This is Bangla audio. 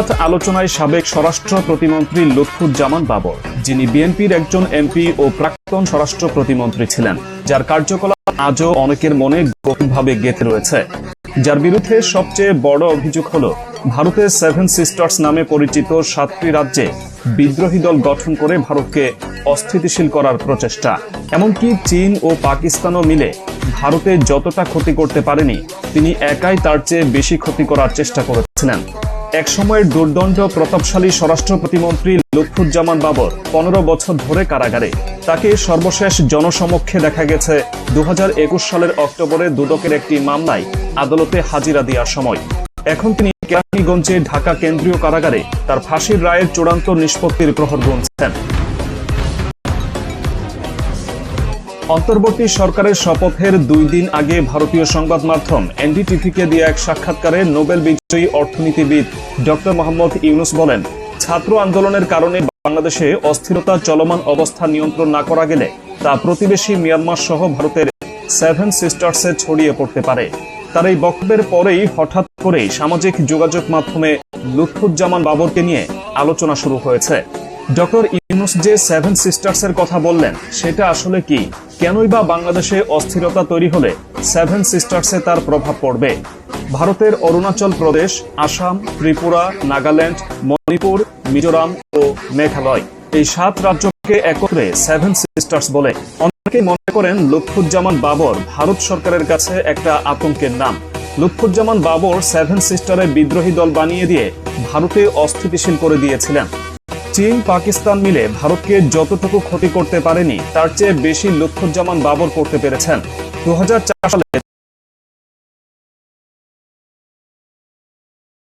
হঠাৎ আলোচনায় সাবেক স্বরাষ্ট্র প্রতিমন্ত্রী লুৎফুজ্জামান বাবর, যিনি বিএনপির একজন এমপি ও প্রাক্তন স্বরাষ্ট্র প্রতিমন্ত্রী ছিলেন, যার কার্যকলাপ আজও অনেকের মনে গভীরভাবে গেঁথে রয়েছে। যার বিরুদ্ধে সবচেয়ে বড় অভিযোগ হল ভারতের সেভেন সিস্টার্স নামে পরিচিত 7টি রাজ্যে বিদ্রোহী দল গঠন করে ভারতকে অস্থিতিশীল করার প্রচেষ্টা। এমনকি চীন ও পাকিস্তানও মিলে ভারতে যতটা ক্ষতি করতে পারেনি, তিনি একাই তার চেয়ে বেশি ক্ষতি করার চেষ্টা করেছিলেন। এক সময়ের দুর্দণ্ড প্রতাপশালী স্বরাষ্ট্র প্রতিমন্ত্রী লুৎফুজ্জামান বাবর 15 বছর ধরে কারাগারে। তাকে সর্বশেষ জনসমক্ষে দেখা গেছে 2021 সালের অক্টোবরে দুদকের একটি মামলায় আদালতে হাজিরা দেওয়ার সময়। এখন তিনি কেরানীগঞ্জে ঢাকা কেন্দ্রীয় কারাগারে তার ফাঁসির রায়ের চূড়ান্ত নিষ্পত্তির প্রহর গুনছেন। অন্তর্বর্তী সরকারের শপথের 2 দিন আগে ভারতীয় সংবাদ মাধ্যম এনডিটিভিকে দিয়ে এক সাক্ষাৎকারে নোবেল বিজয়ী অর্থনীতিবিদ ডক্টর মোহাম্মদ ইউনুস বলেন, ছাত্র আন্দোলনের কারণে বাংলাদেশে অস্থিরতা চলমান অবস্থা নিয়ন্ত্রণ না করা গেলে তা প্রতিবেশী মিয়ানমার সহ ভারতের 7 সিস্টার্সে ছড়িয়ে পড়তে পারে। তার এই বক্তব্যের পরেই হঠাৎ করেই সামাজিক যোগাযোগ মাধ্যমে লুৎফুজ্জামান বাবরকে নিয়ে আলোচনা শুরু হয়েছে। ডক্টর ইউনুস যে 7 সিস্টার্সের কথা বললেন, সেটা আসলে কি? কেনই বা বাংলাদেশে অস্থিরতা তৈরি হলে 7 সিস্টার্সে তার প্রভাব পড়বে? ভারতের অরুণাচল প্রদেশ, আসাম, ত্রিপুরা, নাগাল্যান্ড, মণিপুর, মিজোরাম ও মেঘালয়, এই 7 রাজ্যকে একত্রে 7 সিস্টার্স বলে। অনেকে মনে করেন লুৎফুজ্জামান বাবর ভারত সরকারের কাছে একটা আতঙ্কের নাম। লুৎফুজ্জামান বাবর 7 সিস্টারের বিদ্রোহী দল বানিয়ে দিয়ে ভারতে অস্থিতিশীল করে দিয়েছিলেন। চীন, পাকিস্তান মিলে ভারতকে যতটুকু ক্ষতি করতে পারেনি, তার চেয়ে বেশি লুৎফুজ্জামান বাবর করতে পেরেছেন। 2004 সালে